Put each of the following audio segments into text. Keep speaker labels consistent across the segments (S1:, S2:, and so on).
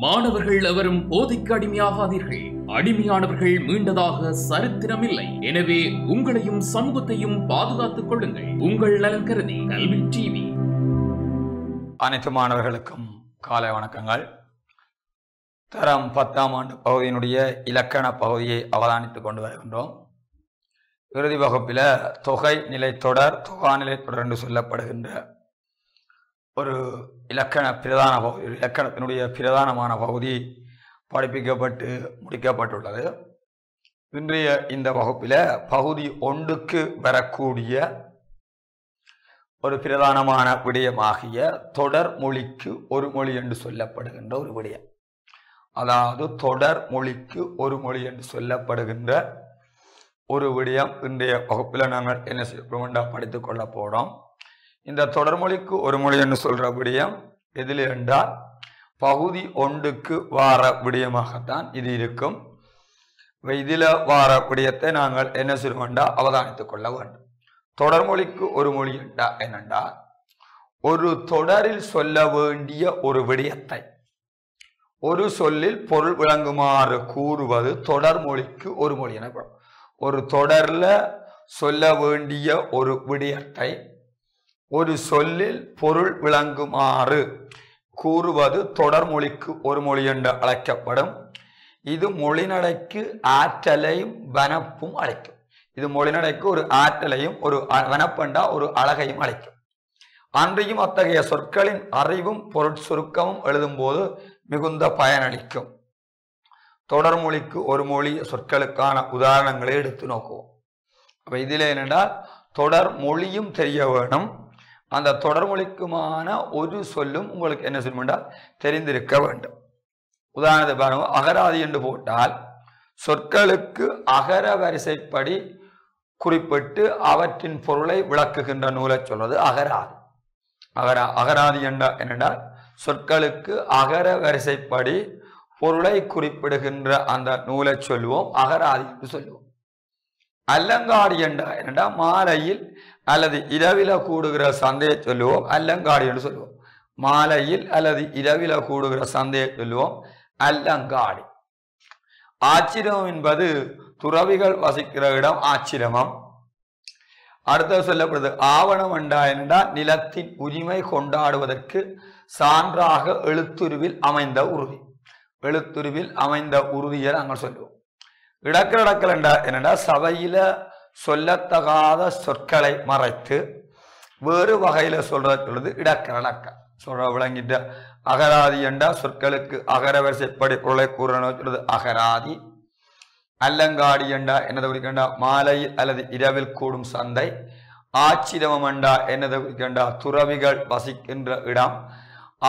S1: மாணவர்கள் எவரும் போதைக்கு அடிமையாகாதீர்கள். அடிமையானவர்கள் மீண்டதாக சரித்திரமில்லை. எனவே உங்களையும் சமூகத்தையும் பாதுகாத்துக் கொள்ளுங்கள். உங்கள் நலன் கருதி கல்வி டிவி.
S2: அனைத்து மாணவர்களுக்கும் காலை வணக்கங்கள். தரம் 10ஆம் ஆண்டு பகுதியினுடைய இலக்கண பகுதியை அவதானித்துக் கொண்டு வருகின்றோம். இறுதி வகுப்பில் தொகை நிலைத்தொடர், தொகாநிலை தொடர் என்று சொல்லப்படுகின்ற ஒரு இலக்கண பிரதான பகுதி, இலக்கணத்தினுடைய பிரதானமான பகுதி படிப்பிக்கப்பட்டு முடிக்கப்பட்டுள்ளது. இன்றைய இந்த வகுப்பில் பகுதி 1க்கு வரக்கூடிய ஒரு பிரதானமான விடயமாகிய தொடர் மொழிக்கு ஒரு மொழி என்று சொல்லப்படுகின்ற ஒரு விடயம், அதாவது தொடர் மொழிக்கு ஒரு மொழி என்று சொல்லப்படுகின்ற ஒரு விடயம் இன்றைய வகுப்பில் நாங்கள் என்ன செய்ய படித்துக் கொள்ள போகிறோம். இந்த தொடர்மொழிக்கு ஒரு மொழி என்று சொல்ற விடயம் எதில் என்றால் பகுதி 1க்கு வார விடயமாகத்தான் இது இருக்கும். இதில் வார விடயத்தை நாங்கள் என்ன செய்வோம் அவதானித்துக் கொள்ள வேண்டும். தொடர்மொழிக்கு ஒரு மொழி என்னென்றால் ஒரு தொடரில் சொல்ல வேண்டிய ஒரு விடயத்தை ஒரு சொல்லில் பொருள் விளங்குமாறு கூறுவது தொடர்மொழிக்கு ஒரு மொழி எனப்படும். ஒரு தொடர்ல சொல்ல வேண்டிய ஒரு விடயத்தை ஒரு சொல்லில் பொருள் விளங்குமாறு கூறுவது தொடர்மொழிக்கு ஒரு மொழி என்று அழைக்கப்படும். இது மொழிநடைக்கு ஆற்றலையும் வனப்பும் அழைக்கும். இது மொழிநடைக்கு ஒரு ஆற்றலையும் ஒரு வனப்பண்டா ஒரு அழகையும் அழைக்கும். அன்றையும் அத்தகைய சொற்களின் அறிவும் பொருட்சுருக்கமும் எழுதும் போது மிகுந்த பயனளிக்கும். தொடர்மொழிக்கு ஒரு மொழி சொற்களுக்கான உதாரணங்களை எடுத்து நோக்குவோம். அப்ப இதில் என்னென்றால் தொடர் மொழியும் தெரிய வேணும், அந்த தொடர்மொழிக்குமான ஒரு சொல்லும் உங்களுக்கு என்ன செய்யணும்னா தெரிந்திருக்க வேண்டும். உதாரணத்தை பாருங்க, அகராதி என்று போட்டால் சொற்களுக்கு அகர வரிசைப்படி குறிப்பிட்டு அவற்றின் பொருளை விளக்குகின்ற நூலை சொல்வது அகராதி. அகராதி என்னென்றால் சொற்களுக்கு அகர வரிசைப்படி பொருளை குறிப்பிடுகின்ற அந்த நூலை சொல்லுவோம், அகராதி என்று சொல்லுவோம். அல்லங்காடி என்றா மாலையில் அல்லது இரவில கூடுகிற சந்தையை சொல்லுவோம், அல்லங்காடி என்று சொல்லுவோம். மாலையில் அல்லது இரவில கூடுகிற சந்தையை சொல்லுவோம், அல்லங்காடி. ஆச்சிரமம் என்பது துறவிகள் வசிக்கிற இடம் ஆச்சிரமம். அடுத்தது சொல்லப்படுது ஆவணம் என்றால் நிலத்தின் உரிமை கொண்டாடுவதற்கு சான்றாக எழுத்துருவில் அமைந்த உறுதி. எழுத்துருவில் அமைந்த உறுதியை நாங்கள் சொல்லுவோம். இடக்கடக்கல் என்னென்னா சபையில சொல்லத்தகாத சொற்களை மறைத்து வேறு வகையில சொல்றது இடக்கடக்க சொல்ற விளங்கிட்ட. அகராதி என்றா சொற்களுக்கு அகர வரிசைப்படி பொருளை கூறுறது அகராதி. அல்லங்காடி என்றா என்னதை குறிக்கின்றா மாலையில் அல்லது இரவில் கூடும் சந்தை. ஆச்சிரமம் என்றா என்னதை குறிக்கின்றா துறவிகள் வசிக்கின்ற இடம்.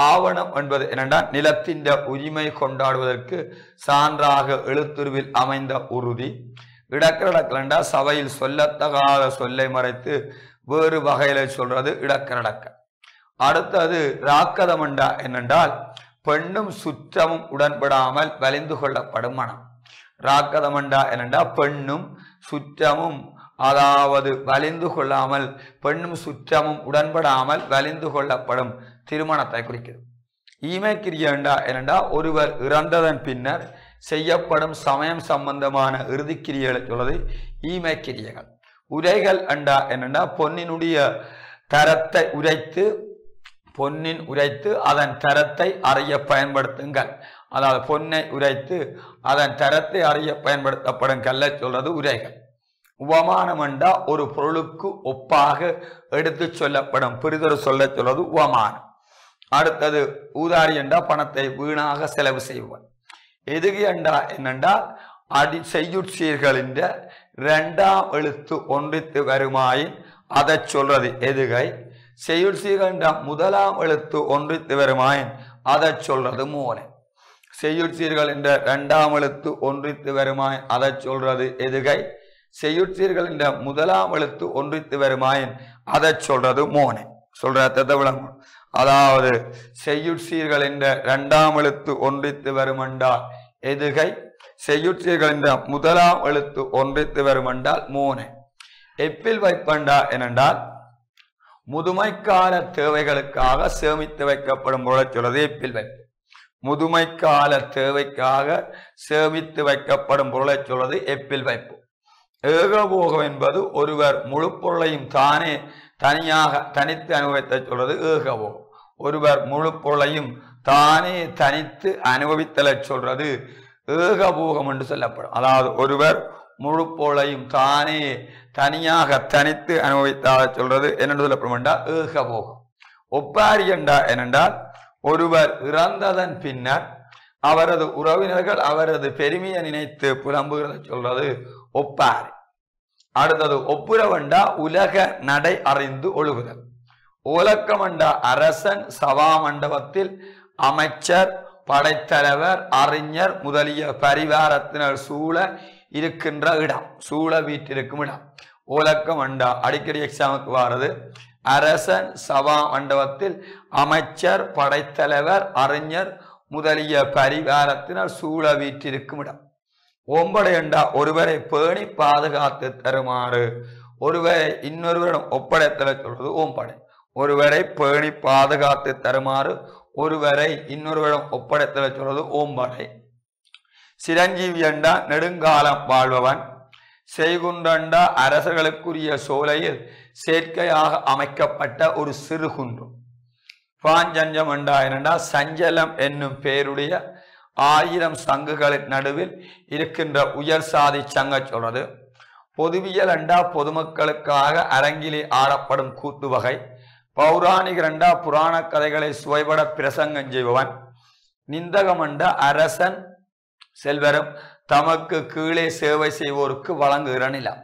S2: ஆவணம் என்பது என்னென்றால் நிலத்தின் உரிமை கொண்டாடுவதற்கு சான்றாக எழுத்துருவில் அமைந்த உறுதி. இடக்கரடக்கலண்டா சபையில் சொல்லத்தகாத சொல்லை மறைத்து வேறு வகையில சொல்றது இடக்கரடக்க. அடுத்தது ராக்கதமண்டா என்னென்றால் பெண்ணும் சுற்றமும் உடன்படாமல் வலிந்து கொள்ளப்படும் மனம். ராக்கதமண்டா என்னென்றா பெண்ணும் சுற்றமும் அதாவது வலிந்து கொள்ளாமல் பெண்ணும் சுற்றமும் உடன்படாமல் வலிந்து கொள்ளப்படும் திருமணத்தை குறிக்கிறது. ஈமைக்கிரியண்டா என்னென்றா ஒருவர் இறந்ததன் பின்னர் செய்யப்படும் சமயம் சம்பந்தமான இறுதிக்கிரியைகளை சொல்வது ஈமைக்கிரியைகள். உரைகள் அண்டா என்னென்னா பொன்னினுடைய தரத்தை உரைத்து அதன் தரத்தை அறிய பயன்படுத்துங்கள். அதாவது பொன்னை உரைத்து அதன் தரத்தை அறிய பயன்படுத்தப்படும் கல்லை சொல்றது உரைகள். உவமானம் என்றா ஒரு பொருளுக்கு ஒப்பாக எடுத்து சொல்லப்படும் பிரிதொரு சொல்ல சொல்வது உவமானம். அடுத்தது ஊதாரி என்றா பணத்தை வீணாக செலவு செய்வார். எதுகை என்றா என்னென்றால் செய்யுட்சீர்களின் 2ஆம் எழுத்து ஒன்றித்து வருமாயின் அதை சொல்றது எதுகை. செய்யுட்சீர்கள் என்ற 1ஆம் எழுத்து ஒன்றித்து வருமாயின் அதை சொல்றது மோனை. செய்யுட்சீர்கள் என்ற 2ஆம் எழுத்து ஒன்றித்து வருமாயின் அதை சொல்றது எதுகை. செய்யுட்சீர்கள் என்ற 1ஆம் எழுத்து ஒன்றித்து வருமாயின் அதை சொல்றது மோனை. சொல்ற விளங்கும். அதாவது செய்யுட்சீர்கள் என்ற 2ஆம் எழுத்து ஒன்றித்து வருமென்றால் எதுகை. செய்யுட்சீர்கள் என்ற 1ஆம் எழுத்து ஒன்றித்து வருமென்றால் மோனை. எப்பில் வைப்பண்டா என்னென்றால் முதுமைக்கால தேவைகளுக்காக சேமித்து வைக்கப்படும் பொருளை சொல்றது எப்பில் வைப்பு. முதுமை கால தேவைக்காக சேமித்து வைக்கப்படும் பொருளை சொல்வது எப்பில் வைப்பு. ஏகபோகம் என்பது ஒருவர் முழு பொருளையும் தானே தனித்து அனுபவித்த சொல்றது ஏகபோகம். ஒருவர் முழு பொருளையும் தானே தனித்து அனுபவித்தலை சொல்றது ஏகபோகம் என்று சொல்லப்படும். அதாவது ஒருவர் முழு பொருளையும் தானே தனித்து அனுபவித்தால சொல்றது என்னென்று சொல்லப்படும் என்றால் ஏகபோகம். ஒப்பாரி என்னென்றால் ஒருவர் இறந்ததன் பின்னர் அவரது உறவினர்கள் அவரது பெருமையை நினைத்து புலம்புகிறத சொல்றது ஒப்பாரி. அடுத்தது ஒப்புரவண்டா உலக நடை அறிந்து ஒழுகுதல். ஓலக்கமண்டா அரசன் சபா மண்டபத்தில் அமைச்சர் படைத்தலைவர் அறிஞர் முதலிய பரிவாரத்தினர் சூழ இருக்கின்ற இடம், சூழ வீட்டிருக்கும் இடம். ஓலக்கமண்டா அடிக்கடி எக்ஸாமுக்கு வாரது. அரசன் சபா மண்டபத்தில் அமைச்சர் படைத்தலைவர் அறிஞர் முதலிய பரிவாரத்தினர் சூழ வீட்டிருக்கும் இடம். ஓம்படை என்றா ஒருவரை பேணி பாதுகாத்து தருமாறு ஒருவரை இன்னொருவரிடம் ஒப்படைத்தல சொல்வது ஓம்படை. ஒருவரை பேணி பாதுகாத்து தருமாறு ஒருவரை இன்னொருவரிடம் ஒப்படைத்தல சொல்வது ஓம்படை. சிரஞ்சீவி என்றா நெடுங்காலம் வாழ்பவன். செய்குன்றண்டா அரசர்களுக்குரிய சோலையில் செயற்கையாக அமைக்கப்பட்ட ஒரு சிறு குன்றம். பாஞ்சஞ்சம் என்றா சஞ்சலம் என்னும் பேருடைய 1000 சங்குகளின் நடுவில் இருக்கின்ற உயர் சாதி சங்க சொல்றது. பொதுவியல் என்றா பொதுமக்களுக்காக அரங்கிலே ஆடப்படும் கூத்து வகை. பௌராணிகர் என்றா புராண கதைகளை சுவைபட பிரசங்கம் செய்பவன். நிந்தகம் என்றா அரசன் செல்வரும் தமக்கு கீழே சேவை செய்வோருக்கு வழங்குகிற நிலம்.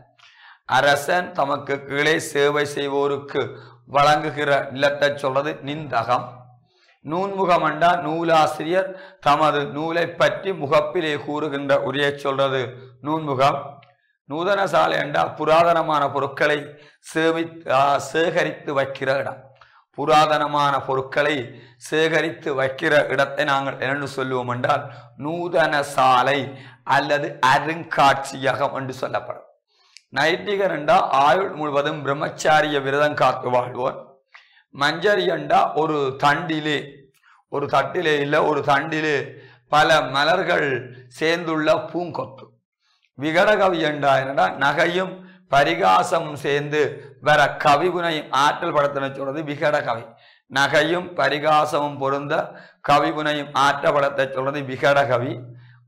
S2: அரசன் தமக்கு கீழே சேவை செய்வோருக்கு வழங்குகிற நிலத்தை சொல்றது நிந்தகம். நூன்முகம் என்றா நூலாசிரியர் தமது நூலை பற்றி முகப்பிலே கூறுகின்ற உரையை சொல்றது நூன்முகம். நூதன சாலை என்றா புராதனமான பொருட்களை சேகரித்து வைக்கிற இடம். புராதனமான பொருட்களை சேகரித்து வைக்கிற இடத்தை நாங்கள் என்னென்னு சொல்லுவோம் என்றால் நூதன சாலை அல்லது அருங்காட்சியகம் என்று சொல்லப்படும். நைட்டிகர் என்றா ஆயுள் முழுவதும் பிரம்மச்சாரிய விரதம் காத்து வாழ்வோர். மஞ்சரி என்றா ஒரு தட்டிலே இல்லை ஒரு தண்டிலே பல மலர்கள் சேர்ந்துள்ள பூங்கொத்து. விகடகவி என்றா என்னடா நகையும் பரிகாசமும் சேர்ந்து வர கவிபுனையும் ஆற்றல் படத்தின சொல்றது விகடகவி. நகையும் பரிகாசமும் பொருந்த கவிபுனையும் ஆற்ற படத்தை சொல்றது விகடகவி.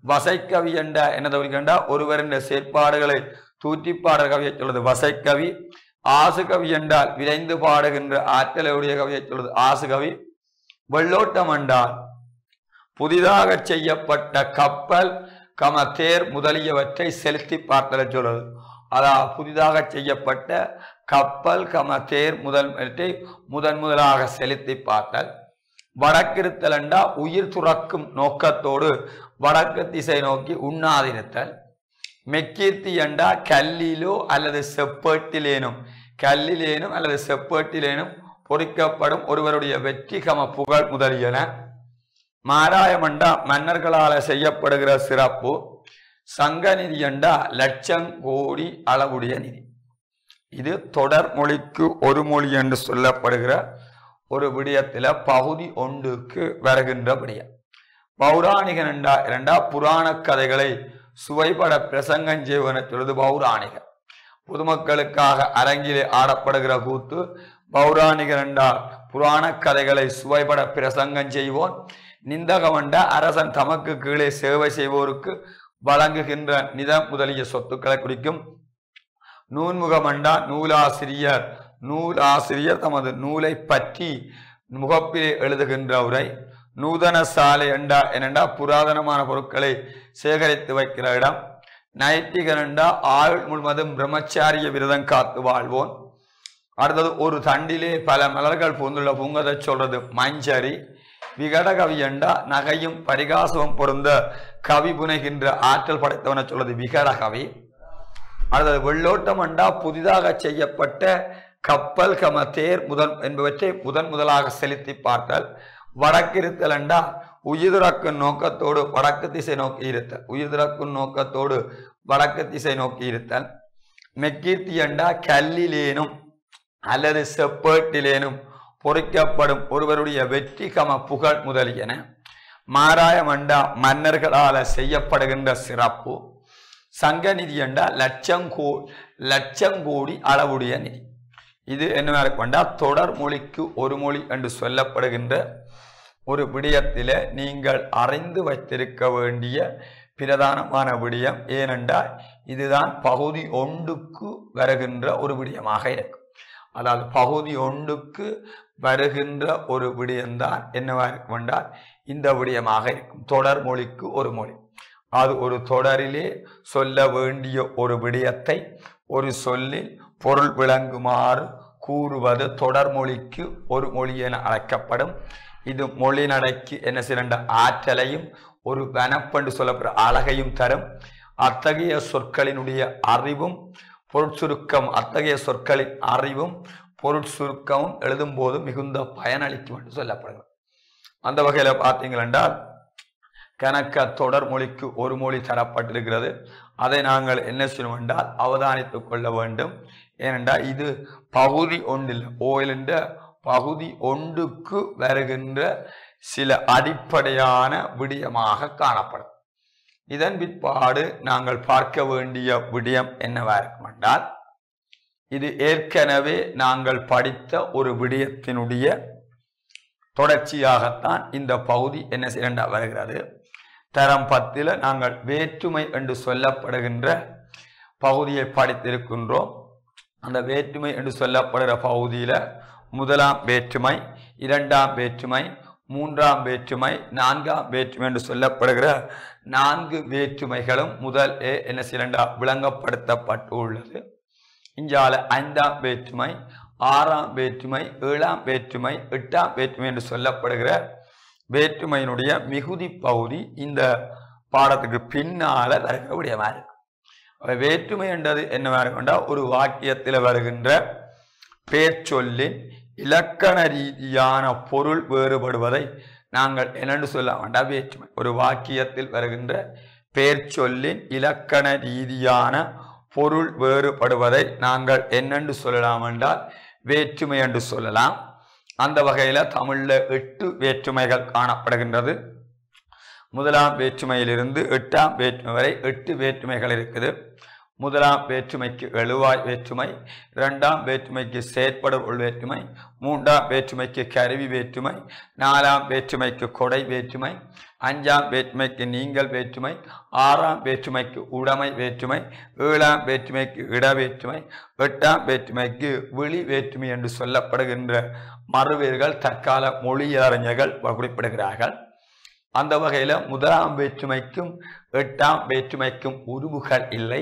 S2: வசைக்கவி என்றா என்னதா ஒருவரின் செயற்பாடுகளை தூற்றிப்பாடுற கவியை சொல்றது வசைக்கவி. ஆசு கவி என்றால் விரைந்து பாடுகின்ற ஆற்றலுடைய கவியை சொல்றது ஆசு கவி. வெள்ளோட்டம் என்றால் புதிதாக செய்யப்பட்ட கப்பல் தேர் முதலியவற்றை செலுத்தி பார்த்தலை சொல்றது. அதாவது புதிதாக செய்யப்பட்ட கப்பல் தேர் முதலாக செலுத்தி பார்த்தல். வடக்கிருத்தல் என்றா உயிர் துறக்கும் நோக்கத்தோடு வடக்கு திசை நோக்கி உண்ணாதிருத்தல். மெக்கீர்த்தி என்றா கல்லிலோ அல்லது செப்பேட்டிலேனும் பொறிக்கப்படும் ஒருவருடைய வெற்றி புகழ் முதலியன. மாராயம் என்றா மன்னர்களால் செய்யப்படுகிற சிறப்பு. சங்க நிதி என்றா லட்சம் கோடி அளவுடைய நிதி. இது தொடர் மொழிக்கு ஒரு மொழி என்று சொல்லப்படுகிற ஒரு விடயத்தில் பகுதி 1க்கு வருகின்ற விடயம். பௌராணிகன் என்றா புராண கதைகளை சுவைபட பிரசங்கம் செய்வன சொல்வது பௌராணிகர். பொதுமக்களுக்காக அரங்கிலே ஆடப்படுகிற கூத்து. பௌராணிகர் என்றால் புராண கதைகளை சுவைபட பிரசங்கம் செய்வோன். நிந்தகம் என்றா அரசன் தமக்கு கீழே சேவை செய்வோருக்கு வழங்குகின்ற நிதம் முதலிய சொத்துக்களை குறிக்கும். நூன்முகம் என்றா நூலாசிரியர் தமது நூலை பற்றி முகப்பிலே எழுதுகின்ற உரை. நூதன சாலை என்னண்டா புராதனமான பொருட்களை சேகரித்து வைக்கிற இடம். நைட்டிகர் என்றா ஆயுள் முழுவதும் பிரம்மச்சாரிய விரதம் காத்து வாழ்வோன். அடுத்தது ஒரு தண்டிலே பல மலர்கள் பூந்துள்ள பூங்கதை சொல்றது மஞ்சரி. விகடகவி என்றா நகையும் பரிகாசமும் பொருந்த கவி புனைகின்ற ஆற்றல் படைத்தவனை சொல்றது விகடகவி. அடுத்தது வெள்ளோட்டம் என்றா புதிதாக செய்யப்பட்ட கப்பல் தேர் என்பவற்றை முதலாக செலுத்தி பார்த்தல். வடக்கிருத்தல் என்றா உயிர்திறக்கும் நோக்கத்தோடு வடக்கு திசை நோக்கி இருத்தல். மெக்கீர்த்தி என்றா கல்லிலேனும் அல்லது செப்பேட்டிலேனும் பொறிக்கப்படும் ஒருவருடைய வெற்றி புகழ் முதலியன. மாராயம் என்றா மன்னர்களால் செய்யப்படுகின்ற சிறப்பு. சங்க நிதி என்றால் லட்சம் கோடி அளவுடைய நிதி. இது என்ன கொண்டா தொடர் மொழிக்கு ஒரு மொழி என்று சொல்லப்படுகின்ற ஒரு விடயத்தில நீங்கள் அறிந்து வைத்திருக்க வேண்டிய பிரதானமான விடயம். ஏனென்றால் இதுதான் பகுதி ஒன்றுக்கு வருகின்ற ஒரு விடயமாக இருக்கும். அதாவது பகுதி ஒன்றுக்கு வருகின்ற ஒரு விடயம்தான் என்னவா இருக்கும் என்றால் இந்த விடயமாக இருக்கும். தொடர் மொழிக்கு ஒரு மொழி. அது ஒரு தொடரிலே சொல்ல வேண்டிய ஒரு விடயத்தை ஒரு சொல்லில் பொருள் விளங்குமாறு கூறுவது தொடர் மொழிக்கு ஒரு மொழி என அழைக்கப்படும். இது மொழி நடைக்கு என்ன சிறந்த ஆற்றலையும் ஒரு வனப்பென்று சொல்லப்படுற அழகையும் தரும். அத்தகைய சொற்களினுடைய அறிவும் பொருட்சுருக்கம் அத்தகைய சொற்களின் அறிவும் பொருட்சுருக்கமும் எழுதும் போது மிகுந்த பயனளிக்கும் என்று சொல்லப்படுகிறது. அந்த வகையில பார்த்தீங்களென்றால் கணக்க தொடர் மொழிக்கு ஒரு மொழி தரப்பட்டிருக்கிறது. அதை நாங்கள் என்ன செய்யணும் என்றால் அவதானித்துக் கொள்ள வேண்டும். ஏனென்றால் இது பகுதி ஒன்றில் ஓயிலின்ற பகுதி ஒன்றுக்கு வருகின்ற சில அடிப்படையான விடயமாக காணப்படும். இதன் பிற்பாடு நாங்கள் பார்க்க வேண்டிய விடயம் என்னவா இருக்கும் என்றால் இது ஏற்கனவே நாங்கள் படித்த ஒரு விடயத்தினுடைய தொடர்ச்சியாகத்தான் இந்த பகுதி என்ன செய்ய வருகிறது. தரம் 10 நாங்கள் வேற்றுமை என்று சொல்லப்படுகின்ற பகுதியை படித்திருக்கின்றோம். அந்த வேற்றுமை என்று சொல்லப்படுகிற பகுதியில முதலாம் வேற்றுமை, இரண்டாம் வேற்றுமை, மூன்றாம் வேற்றுமை, நான்காம் வேற்றுமை என்று சொல்லப்படுகிற 4 வேற்றுமைகளும் முதல் என்ன செய்ய விளங்கப்படுத்தப்பட்டுள்ளது. இஞ்சால 5ஆம் வேற்றுமை, 6ஆம் வேற்றுமை, 7ஆம் வேற்றுமை, 8ஆம் வேற்றுமை என்று சொல்லப்படுகிற வேற்றுமையினுடைய மிகுதி பகுதி இந்த பாடத்துக்கு பின்னால வருகிற மாதிரி இருக்கும். வேற்றுமை என்றது என்னவா இருக்கும்னா ஒரு வாக்கியத்தில் வருகின்ற பேர்ச்சொல்லின் இலக்கண ரீதியான பொருள் வேறுபடுவதை நாங்கள் என்னென்று சொல்ல வேண்டாம் வேற்றுமை. ஒரு வாக்கியத்தில் வருகின்ற பேர்ச்சொல்லின் இலக்கண ரீதியான பொருள் வேறுபடுவதை நாங்கள் என்னென்று சொல்லலாம் என்றால் வேற்றுமை என்று சொல்லலாம். அந்த வகையில தமிழ்ல 8 வேற்றுமைகள் காணப்படுகின்றது. முதலாம் வேற்றுமையிலிருந்து 8ஆம் வேற்றுமை வரை 8 வேற்றுமைகள் இருக்குது. முதலாம் வேற்றுமைக்கு எழுவாய் வேற்றுமை, இரண்டாம் வேற்றுமைக்கு செயற்படுபொருள் வேற்றுமை, மூன்றாம் வேற்றுமைக்கு கருவி வேற்றுமை, நாலாம் வேற்றுமைக்கு கொடை வேற்றுமை, அஞ்சாம் வேற்றுமைக்கு நீங்கள் வேற்றுமை, ஆறாம் வேற்றுமைக்கு உடைமை வேற்றுமை, ஏழாம் வேற்றுமைக்கு இட வேற்றுமை, எட்டாம் வேற்றுமைக்கு விழி வேற்றுமை என்று சொல்லப்படுகின்ற மறுவேர்கள் தற்கால மொழியறிஞர்கள் குறிப்பிடுகிறார்கள். அந்த வகையில முதலாம் வேற்றுமைக்கும் 8ஆம் வேற்றுமைக்கும் உருவுகள் இல்லை.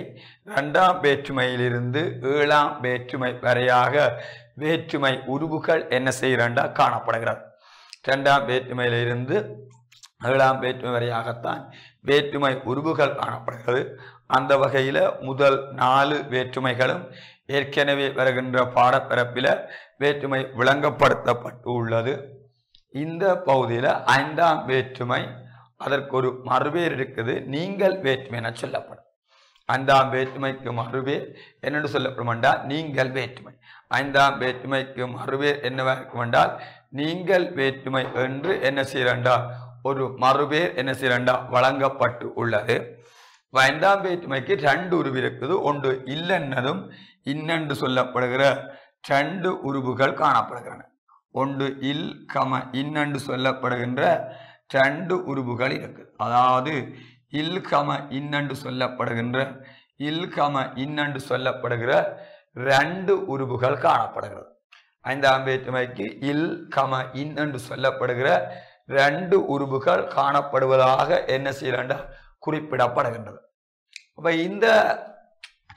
S2: 2ஆம் வேற்றுமையிலிருந்து 7ஆம் வேற்றுமை வரையாக வேற்றுமை உருவுகள் என்ன செய்கிறா காணப்படுகிறது. 2ஆம் வேற்றுமையிலிருந்து 7ஆம் வேற்றுமை வரையாகத்தான் வேற்றுமை உருவுகள் காணப்படுகிறது. அந்த வகையில முதல் 4 வேற்றுமைகளும் ஏற்கனவே வருகின்ற பாடப்பிறப்பில வேற்றுமை விளங்கப்படுத்தப்பட்டு உள்ளது. இந்த பகுதியில் 5ஆம் வேற்றுமை அதற்கு ஒரு மறுபேர் இருக்குது, நீங்கள் வேற்றுமை என சொல்லப்படும். 5ஆம் வேற்றுமைக்கு மறுபேர் என்னென்று சொல்லப்படும் என்றால் நீங்கள் வேற்றுமை. 5ஆம் வேற்றுமைக்கு மறுபேர் என்னவா இருக்கும் என்றால் நீங்கள் வேற்றுமை என்று என்ன செய்யறா ஒரு மறுபேர் என்ன செய்யறா வழங்கப்பட்டு உள்ளது. 5ஆம் வேற்றுமைக்கு 2 உருவு இருக்குது. ஒன்று இல்லென்னதும் இன்னென்று சொல்லப்படுகிற 2 உருவுகள் காணப்படுகின்றன. ஒன்று இல் கம இன்னென்று சொல்லப்படுகின்ற 2 உருவுகள் இருக்குது. அதாவது இல் கம இன்னென்று சொல்லப்படுகின்ற இல் கம இன்னென்று சொல்லப்படுகிற 2 உருவுகள் காணப்படுகிறது. 5ஆம் வேற்றுமைக்கு இல் கம இன்னென்று சொல்லப்படுகிற 2 உருவுகள் காணப்படுவதாக என்ன செய்யறா குறிப்பிடப்படுகின்றது. அப்ப இந்த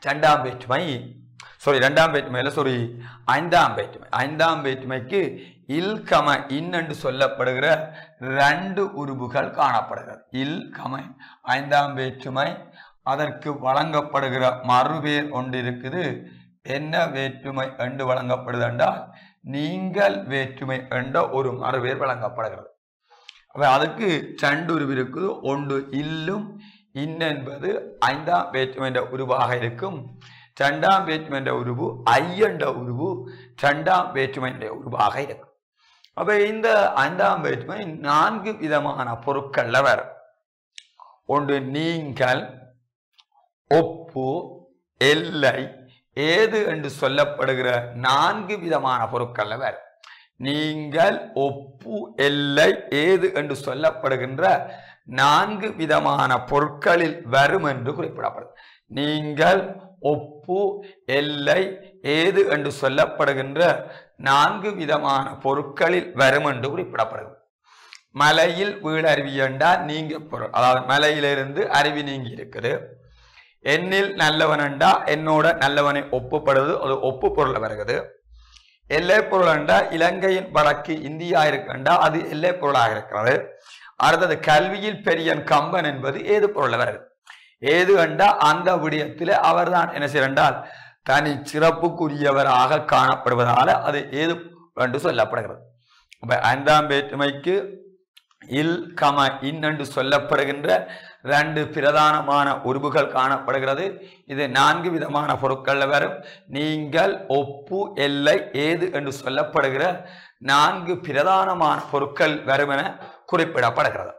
S2: 2ஆம் வேற்றுமை 2ஆம் வேற்றுமையில 5ஆம் வேற்றுமைக்கு இல் கம இன்னென்று சொல்லப்படுகிற 2 உருவுகள் காணப்படுகிறது. இல் கம 5ஆம் வேற்றுமை அதற்கு வழங்கப்படுகிற மறுபேர் ஒன்று இருக்குது. என்ன வேற்றுமை என்று வழங்கப்படுது என்றால் நீங்கள் வேற்றுமை என்ற ஒரு மறுபேர் வழங்கப்படுகிறது. அதுக்கு 2 உருவு இருக்குது. ஒன்று இல்லும் இன்னென்பது 5ஆம் வேற்றுமை என்ற உருவாக இருக்கும். 2ஆம் வேற்றுமை என்ற உருவு ஐ என்ற உருவு 2ஆம் வேற்றுமை என்ற உருவாக இருக்கும். அப்ப இந்த ஐந்தாம் வேற்றுமை 4 விதமான பொருட்கள்ல வரும். ஒன்று நீங்கள், ஒப்பு, எல்லை, ஏது என்று சொல்லப்படுகிற 4 விதமான பொருட்கள்ல வரும். நீங்கள், ஒப்பு, எல்லை, ஏது என்று சொல்லப்படுகின்ற 4 விதமான பொருட்களில் வரும் என்று குறிப்பிடப்படுது. நீங்கள், ஒப்பு, எல்லை, ஏது என்று சொல்லப்படுகின்ற 4 விதமான பொருட்களில் வரும் என்று குறிப்பிடப்படுகிறது. மலையில் வீடு அருவி என்றால் நீங்க பொருள், அதாவது மலையிலிருந்து அருவி நீங்கி இருக்குது. என்னில் நல்லவன் என்றா என்னோட நல்லவனை ஒப்புப்படுது, அது ஒப்பு பொருள் வருகிறது. எல்லை பொருள் என்றா இலங்கையின் வடக்கு இந்தியா இருக்குண்டா அது எல்லை பொருளாக இருக்கிறது. அடுத்தது கல்வியில் பெரியன் கம்பன் என்பது ஏது பொருள் வருகிறது. ஏது என்றா அந்த விடயத்தில் அவர்தான் என்ன செய்யறால் தனி சிறப்புக்குரியவராக காணப்படுவதால அது ஏது என்று சொல்லப்படுகிறது. அப்ப ஐந்தாம் வேற்றுமைக்கு இல் கம இன் என்று சொல்லப்படுகின்ற 2 பிரதானமான உருபுகள் காணப்படுகிறது. இது 4 விதமான பொருட்கள் வரும். நீங்கள், ஒப்பு, எல்லை, ஏது என்று சொல்லப்படுகிற 4 பிரதானமான பொருட்கள் வரும் என குறிப்பிடப்படுகிறது.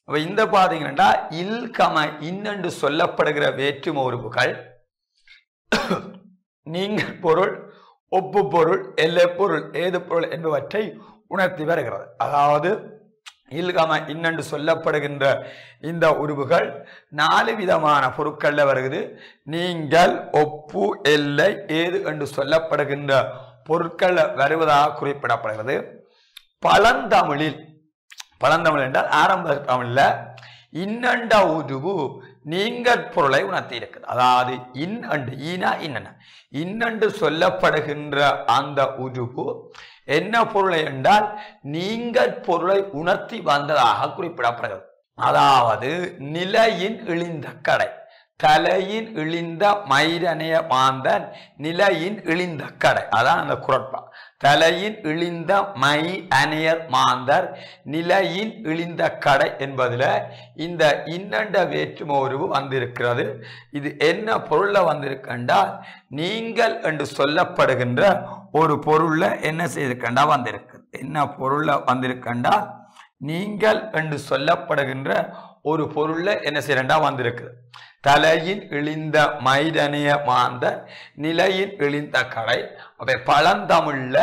S2: அப்ப இந்த பாத்தீங்கன்னா இல் கம இன் என்று சொல்லப்படுகிற வேற்றுமை உருபுகள் நீங்கள் பொருள், ஒப்பு பொருள், எல்லை பொருள், ஏது பொருள் என்பவற்றை உணர்த்தி வருகிறது. அதாவது இல்கம இன்னென்று சொல்லப்படுகின்ற இந்த உருவுகள் 4 விதமான பொருட்கள்ல வருகிறது. நீங்கள், ஒப்பு, எல்லை, ஏது என்று சொல்லப்படுகின்ற பொருட்கள் வருவதாக குறிப்பிடப்படுகிறது. பழந்தமிழில், பழந்தமிழ் என்றால் ஆரம்ப தமிழ்ல இன்னண்ட உருவு நீங்கள் பொருளை உணர்த்தி இருக்குது. அதாவது இன் அண்டு ஈனா இன்ன இன்னென்று சொல்லப்படுகின்ற அந்த உருவு என்ன பொருளை என்றால் நீங்கள் பொருளை உணர்த்தி வந்ததாக குறிப்பிடப்படுகிறது. அதாவது நிலையின் இழிந்த கடை, தலையின் இழிந்த மயிரனைய மாந்தன் நிலையின் இழிந்த கடை, அதான் அந்த குரட்பா. தலையின் இழிந்த மை அணையர் மாந்தர் நிலையின் இழிந்த கடை என்பதுல இந்த இன்னண்ட வேற்றுமை உருவு வந்திருக்கிறது. இது என்ன பொருள்ல வந்திருக்கண்டால் நீங்கள் என்று சொல்லப்படுகின்ற ஒரு பொருள்ல என்ன செய்திருக்கண்டா வந்திருக்கு. என்ன பொருள்ல வந்திருக்கண்டால் நீங்கள் என்று சொல்லப்படுகின்ற ஒரு பொருள்ல என்ன செய்யறா வந்திருக்குது. தலையின் இழிந்த மைதனைய மாந்த நிலையின் இழிந்த கடை. அப்ப பழந்தமிழ்ல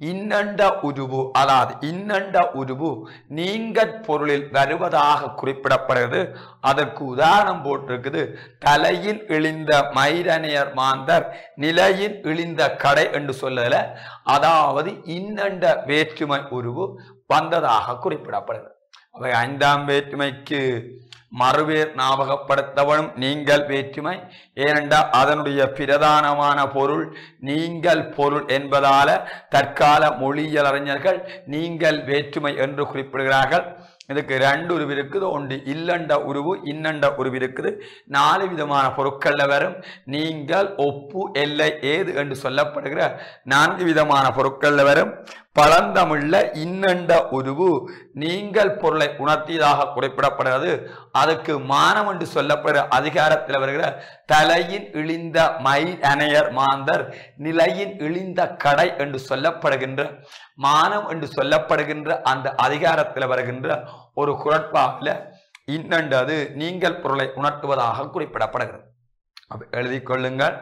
S2: இன்னண்ட உருவு, அதாவது இன்னண்ட உருவு நீங்கள் பொருளில் வருவதாக குறிப்பிடப்படுகிறது. அதற்கு உதாரணம் போட்டிருக்குது. தலையின் இழிந்த மயிரனையர் மாந்தர் நிலையின் இழிந்த கடை என்று சொல்லல, அதாவது இன்னண்ட வேற்றுமை உருவு வந்ததாக குறிப்பிடப்படுகிறது. அவை ஐந்தாம் வேற்றுமைக்கு மறுவேர் ஞாபகப்படுத்தவனும் நீங்கள் வேற்றுமை. ஏனென்றால் அதனுடைய பிரதானமான பொருள் நீங்கள் பொருள் என்பதால தற்கால மொழியியல் அறிஞர்கள் நீங்கள் வேற்றுமை என்று குறிப்பிடுகிறார்கள். இதுக்கு 2 உருவு இருக்குது. ஒன்று இல்லண்ட உருவு, இன்னண்ட உருவு இருக்குது. 4 விதமான பொருட்கள்ல வரும். நீங்கள், ஒப்பு, எல்லை, ஏது என்று சொல்லப்படுகிற 4 விதமான பொருட்கள்ல வரும். பழந்தமிழ்ல இன்னண்ட உருவு நீங்கள் பொருளை உணர்த்தியதாக குறிப்பிடப்படுகிறது. அதுக்கு மானம் என்று சொல்லப்படுகிற அதிகாரத்தில் வருகிற தலையின் இழிந்த மை அணையர் மாந்தர் நிலையின் இழிந்த கடை என்று சொல்லப்படுகின்ற மானம் என்று சொல்லப்படுகின்ற அந்த அதிகாரத்தில் வருகின்ற ஒரு குரட்பாவில் இன்னண்டது நீங்கள் பொருளை உணர்த்துவதாக குறிப்பிடப்படுகிறது. எழுதி கொள்ளுங்கள்.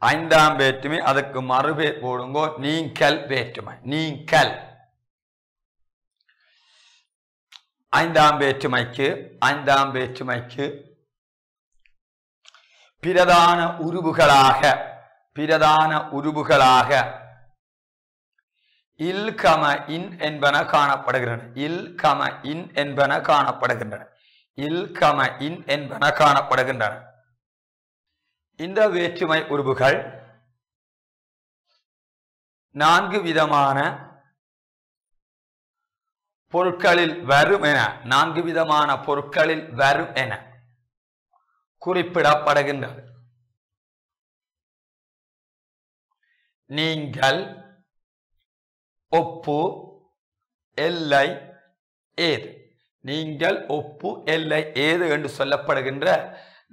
S2: ஐந்தாம் வேற்றுமை அதுக்கு மறுபேர் போடுங்கோ நீங்கள் வேற்றுமை. நீங்கள் ஐந்தாம் வேற்றுமைக்கு பிரதான உருவுகளாக இல் கம இன் என்பன காணப்படுகின்றன. இல் கம இன் என்பன காணப்படுகின்றன. இல் கம இன் என்பன காணப்படுகின்றன. இந்த வேற்றுமை உருவுகள் 4 விதமான பொருட்களில் வரும் என 4 விதமான பொருட்களில் வரும் என குறிப்பிடப்படுகின்றது. நீங்கள், ஒப்பு, எல்லை, ஏது. நீங்கள், ஒப்பு, எல்லை, ஏது என்று சொல்லப்படுகின்ற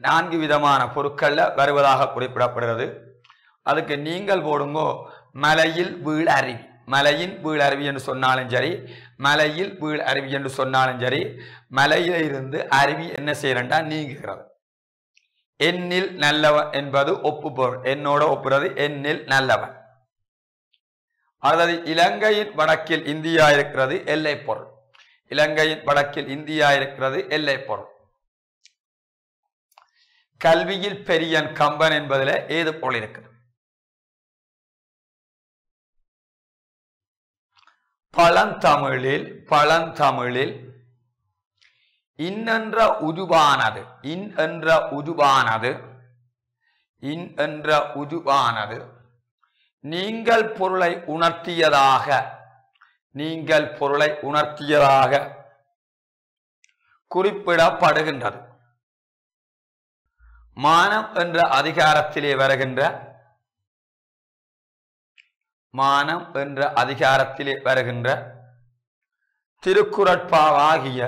S2: 4 விதமான பொருட்கள்ல வருவதாக குறிப்பிடப்படுகிறது. அதுக்கு நீங்கள் போடுங்கோ மலையில் வீடு அருவி. மலையின் வீழ் அருவி என்று சொன்னாலும் சரி, மலையில் வீழ் அருவி என்று சொன்னாலும் சரி, மலையில இருந்து அருவி என்ன செய்யறா நீங்குகிறது. எண்ணில் நல்லவன் என்பது ஒப்பு பொருள், என்னோட ஒப்புறது எண்ணில் நல்லவன். அதாவது இலங்கையின் வடக்கில் இந்தியா இருக்கிறது எல்லை பொருள். இலங்கையின் வடக்கில் இந்தியா இருக்கிறது எல்லை பொருள். கல்வியில் பெரியன் கம்பன் என்பதில் ஏது பொருள் இருக்கிறது? பழந்தமிழில் இன் என்ற உருவானது நீங்கள் பொருளை உணர்த்தியதாக குறிப்பிடப்படுகின்றது. மானம் என்ற அதிகாரத்திலே வருகின்ற திருக்குறட்பாவாகிய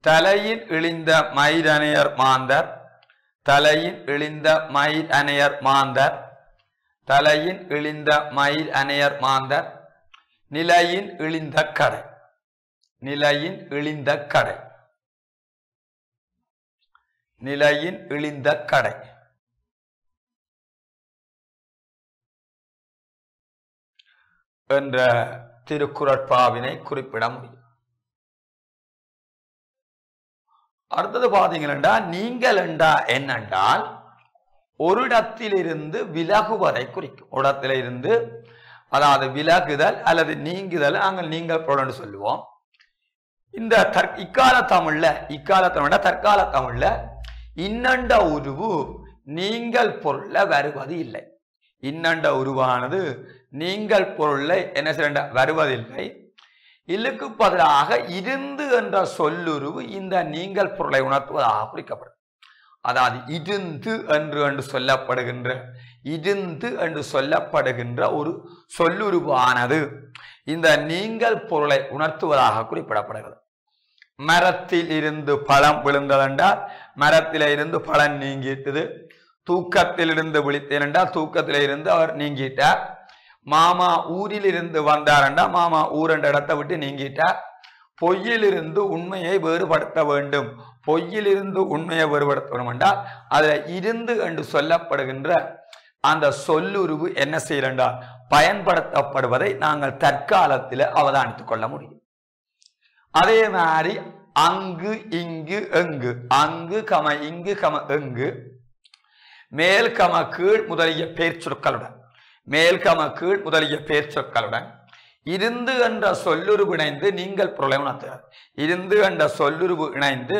S2: தலையில் இழிந்த மயிரணையர் மாந்தர் நிலையின் இழிந்த கடை என்ற திருக்குறட்பாவினை குறிப்பிட முடியும். அடுத்தது பாத்தீங்கன்னா, நீங்கள் என்றா என்னென்றால் ஒரு இடத்திலிருந்து விலகுவதை குறிக்கும். ஒரு இடத்திலிருந்து, அதாவது விலகுதல் அல்லது நீங்குதல் நாங்கள் நீங்கள் பொருள் சொல்லுவோம். இந்த இக்கால தற்கால தமிழ்ல இன்னண்ட உருவு நீங்கள் பொருள்ல வருவது இல்லை. இன்னண்ட உருவானது நீங்கள் பொருள்ல என்ன செய்ய வருவதில்லை. இல்லுக்கு பதிலாக இருந்து என்ற சொல்லுருவு இந்த நீங்கள் பொருளை உணர்த்துவதாக குறிக்கப்படும். அதாவது இருந்து என்று சொல்லப்படுகின்ற ஒரு சொல்லுருவானது இந்த நீங்கள் பொருளை உணர்த்துவதாக குறிப்பிடப்படுகிறது. மரத்தில் இருந்து பழம் விழுந்ததென்றால் மரத்தில இருந்து பழம் நீங்கிட்டது. தூக்கத்தில் இருந்து விழித்தேன் என்றால் தூக்கத்தில இருந்து அவர் நீங்கிட்டார். மாமா ஊரில் இருந்து வந்தார் என்றால் மாமா ஊர் என்ற இடத்தை விட்டு நீங்கிட்டார். பொய்யிலிருந்து உண்மையை வேறுபடுத்த வேண்டும் என்றால் அதுல இருந்து என்று சொல்லப்படுகின்ற அந்த சொல்லுருவு என்ன செய்யறா பயன்படுத்தப்படுவதை நாங்கள் தற்காலத்தில் அவதானித்துக் கொள்ள முடியும். அதே மாதிரி அங்கு இங்கு எங்கு, அங்கு கம இங்கு கம எங்கு, மேல் கம கீழ் முதலிய பெயர் சொற்களுடன் இருந்து என்ற சொல்லுருவு இணைந்து நீங்கள் பொருளை உணர்த்துகிறார். இருந்து என்ற சொல்லுருவு இணைந்து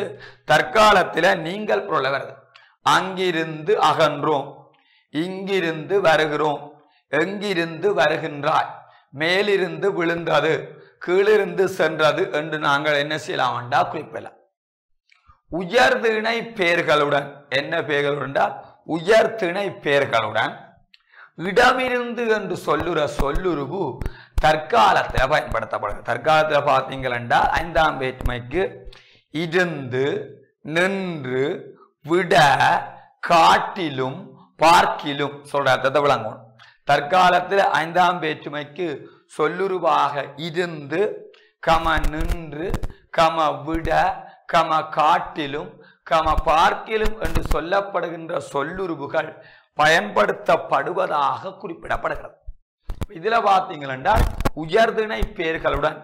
S2: தற்காலத்தில் நீங்கள் பொருளை வருது. அங்கிருந்து அகன்றோம், இங்கிருந்து வருகிறோம், எங்கிருந்து வருகின்றாய், மேலிருந்து விழுந்தது, கீழிருந்து சென்றது என்று நாங்கள் என்ன செய்யலாம் என்றா குறிப்பிடலாம். உயர்திணை பெயர்களுடன், என்ன பெயர்களுடன்? உயர்திணை பெயர்களுடன் இடமிருந்து என்று சொல்லுருவு தற்காலத்தில் பயன்படுத்தப்படுகிறது. தற்காலத்தில் பார்த்தீங்கன்னா 5ஆம் வேற்றுமைக்கு இருந்து, நின்று, விட, காட்டிலும், பார்க்கிலும் சொல்ற அர்த்தத்தை விளங்கணும். தற்காலத்தில் 5ஆம் வேற்றுமைக்கு சொல்லுருவாக இருந்து, கம நின்று, கம விட, கம காட்டிலும், கம பார்க்கிலும் என்று சொல்லப்படுகின்ற சொல்லுருவுகள் பயன்படுத்தப்படுவதாக குறிப்பிடப்படுகிறது. இதுல பார்த்தீங்கன்னா உயர்திணை பெயர்களுடன்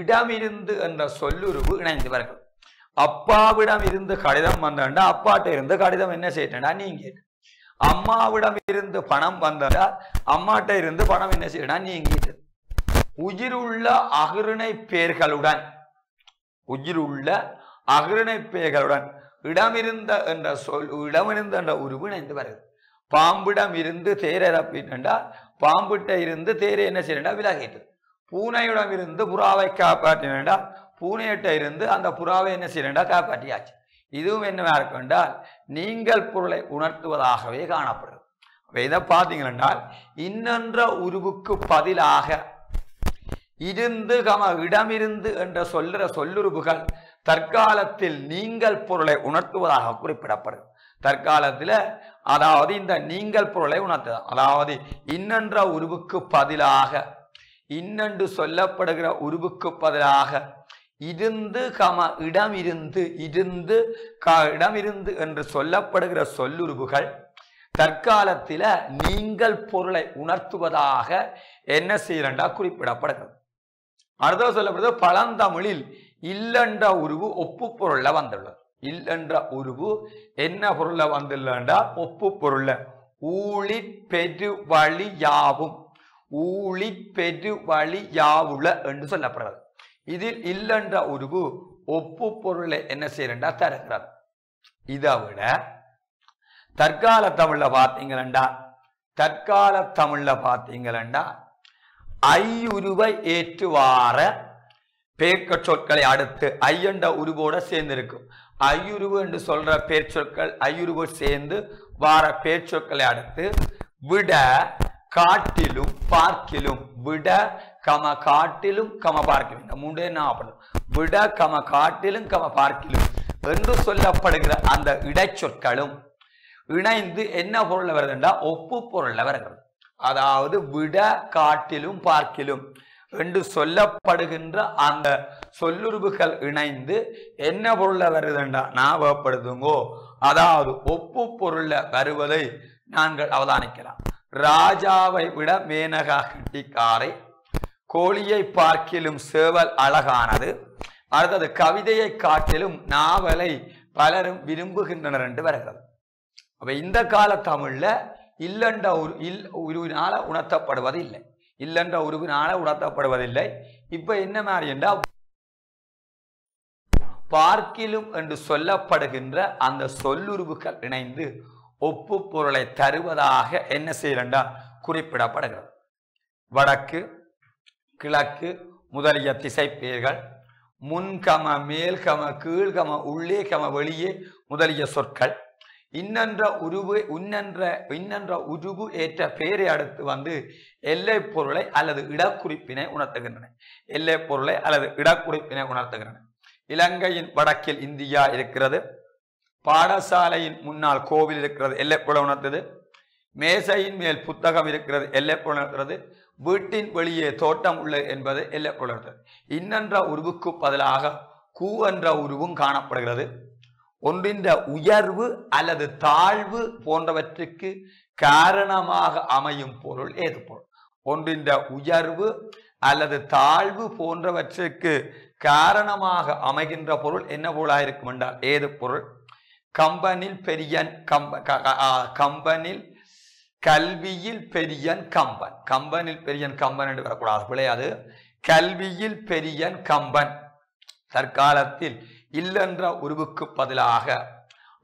S2: இடமிருந்து என்ற சொல்லுருவு இணைந்து வருகிறது. அப்பாவிடம் இருந்து கடிதம் வந்தா அப்பாட்ட இருந்து கடிதம் என்ன செய்யட்டா நீங்க. அம்மாவிடம் இருந்து பணம் வந்தா அம்மாட்ட இருந்து பணம் என்ன செய்யட்டா நீங்கிட்டு. உயிருள்ள அகிருணை பெயர்களுடன் இடமிருந்த என்ற உருவு இணைந்து வருகிறது. பாம்பிடம் இருந்து தேரப்பின்னா பாம்பிட்ட இருந்து தேரை என்ன செய்யண்டா விலகிட்டு. பூனையிடம் இருந்து புறாவை காப்பாற்றினா பூனையிட்ட இருந்து அந்த புறாவை என்ன செய்யண்டா காப்பாற்றியாச்சு. இதுவும் என்னவா இருக்கும் என்றால் நீங்கள் பொருளை உணர்த்துவதாகவே காணப்படுது. இதை பார்த்தீங்கன்னா இன்னென்ற உருவுக்கு பதிலாக இருந்து கம இடமிருந்து என்ற சொல்லுருவுகள் தற்காலத்தில் நீங்கள் பொருளை உணர்த்துவதாக குறிப்பிடப்படுது. தற்காலத்தில் அதாவது இந்த நீங்கள் பொருளை உணர்த்துதான். அதாவது இன்னென்ற உருவுக்கு பதிலாக இன்னென்று சொல்லப்படுகிற உருவுக்கு பதிலாக இருந்து இடமிருந்து இடமிருந்து என்று சொல்லப்படுகிற சொல்லுருவுகள் தற்காலத்தில் நீங்கள் பொருளை உணர்த்துவதாக என்ன செய்யறா குறிப்பிடப்படுகிறது. அடுத்த சொல்லப்படுது பழந்தமிழில் இல்லென்ற உருவு ஒப்பு பொருள்ல வந்துள்ளது. இல்லென்ற உருவு என்ன பொருள்ல வந்துள்ளா ஒப்பு பொருள்ல ஊழி பெரு வழி யாவும் ஊழி பெரு வழி யாவுல என்று சொல்லப்படுறது. இதில் இல்லென்ற உருவு ஒப்பு பொருளை என்ன செய்யறா தருகிறது. இதை விட தற்கால தமிழ்ல பார்த்தீங்களா ஐயுருவை ஏற்றுவார பேர்க்க சொற்களை அடுத்து ஐயண்ட உருவோட சேர்ந்து இருக்கும். ஐயுருவு என்று சொல்ற பேர் சொற்கள் ஐயுருவு சேர்ந்து வார பேர் சொற்களை அடுத்து விட காட்டிலும் பார்க்கிலும் விட காட்டிலும் பார்க்கிலும் இந்த மூன்றே நான் விட காட்டிலும் பார்க்கிலும் என்று சொல்லப்படுகிற அந்த இடைச்சொற்களும் இணைந்து என்ன பொருள் வருதுண்டா ஒப்பு பொருள் வருகிறது. அதாவது விட காட்டிலும் பார்க்கிலும் என்று சொல்லப்படுகின்ற அந்த சொல்லுருவுகள் இணைந்து என்ன பொருள்ல வருதுண்டா ஞாபகப்படுத்துங்கோ. அதாவது ஒப்பு பொருள்ல வருவதை நாங்கள் அவதானிக்கலாம். ராஜாவை விட மேனகா கட்டிக்காரை, கோழியை பார்க்கிலும் சேவல் அழகானது, அடுத்தது கவிதையை காட்டிலும் நாவலை பலரும் விரும்புகின்றனர் என்று வருகிறது. அப்ப இந்த கால தமிழ்ல இல்லென்ற உருவினால உணர்த்தப்படுவதில்லை. இல்லென்ற உருவினால உணர்த்தப்படுவதில்லை. இப்ப என்ன மாதிரி என்றால் பார்க்கிலும் என்று சொல்லப்படுகின்ற அந்த சொல்லுருவுகள் இணைந்து ஒப்பு பொருளை தருவதாக என்ன செய்யறா குறிப்பிடப்படுகிறது. வடக்கு கிழக்கு முதலிய திசை பெயர்கள், முன்கம மேல்கம கீழ்கம உள்ளே கம வெளியே முதலிய சொற்கள் இன்னென்ற உருவு ஏற்ற பெயரை அடுத்து வந்து எல்லை பொருளை அல்லது இடக்குறிப்பினை உணர்த்துகின்றன. எல்லை பொருளை அல்லது இடக்குறிப்பினை உணர்த்துகின்றன. இலங்கையின் வடக்கில் இந்தியா இருக்கிறது. பாடசாலையின் முன்னால் கோவில் இருக்கிறது, எல்லை பொருளை உணர்த்தது. மேசையின் மேல் புத்தகம் இருக்கிறது, எல்லை பொருள் உணர்த்துறது. வீட்டின் வெளியே தோட்டம் உள்ளது என்பது எல்லை பொருள் உணர்த்தது. இன்னென்ற உருவுக்கு பதிலாக கூ என்ற உருவும் காணப்படுகிறது. ஒன்றின் உயர்வு அல்லது தாழ்வு போன்றவற்றுக்கு காரணமாக அமையும் பொருள் ஏது பொருள்? ஒன்றின் உயர்வு அல்லது தாழ்வு போன்றவற்றுக்கு காரணமாக அமைகின்ற பொருள் என்ன பொருளாயிருக்கும் என்றால் ஏது பொருள்? கம்பனில் பெரியன் கம்பனில் கல்வியில் பெரியன் கம்பன். கம்பனில் பெரியன் கம்பன் என்று வரக்கூடாது, பிழையாது. கல்வியில் பெரியன் கம்பன். தற்காலத்தில் இல்லென்ற உருவுக்கு பதிலாக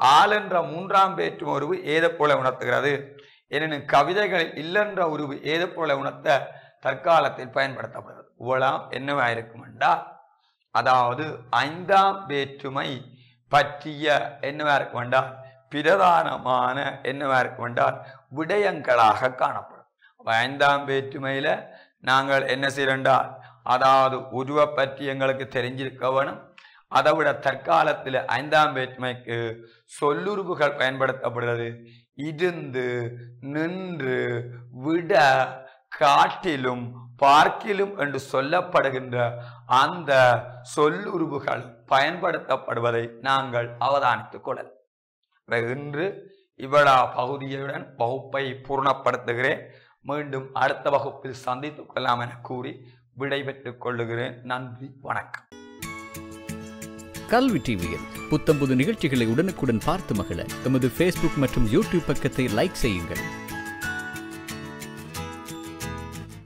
S2: ஆள் என்ற மூன்றாம் வேற்றுமை உருவு ஏது போல உணர்த்துகிறது. எனினும் கவிதைகளில் இல்லென்ற உருவு ஏது போல உணர்த்த தற்காலத்தில் பயன்படுத்தப்படுகிறது. இவ்வளவு என்னவாயிருக்கும் என்றால் அதாவது ஐந்தாம் வேற்றுமை பற்றிய என்னவா இருக்கும் என்றால் பிரதானமான என்னவா இருக்கும் என்றால் விடயங்களாக காணப்படும். ஐந்தாம் வேற்றுமையில நாங்கள் என்ன செய்யறோம், அதாவது உருவ பற்றி எங்களுக்கு தெரிஞ்சிருக்க வேணும். அதை விட தற்காலத்தில் ஐந்தாம் வேற்றுமைக்கு சொல்லுருவுகள் பயன்படுத்தப்படுகிறது. இருந்து, நின்று, விட, காட்டிலும், பார்க்கிலும் என்று சொல்லப்படுகின்ற அந்த சொல்லுருவுகள் பயன்படுத்தப்படுவதை நாங்கள் அவதானித்துக் கொள்ளலாம். இன்று இவ்வளா பகுதியுடன் வகுப்பை பூர்ணப்படுத்துகிறேன். மீண்டும் அடுத்த வகுப்பில் சந்தித்துக் கொள்ளலாம் என கூறி விடைபெற்றுக் கொள்ளுகிறேன். நன்றி, வணக்கம்.
S3: கல்வி டிவியில் புத்தம்புது நிகழ்ச்சிகளை உடனுக்குடன் பார்த்து மகிழ எமது Facebook மற்றும் YouTube பக்கத்தை லைக் செய்யுங்கள்.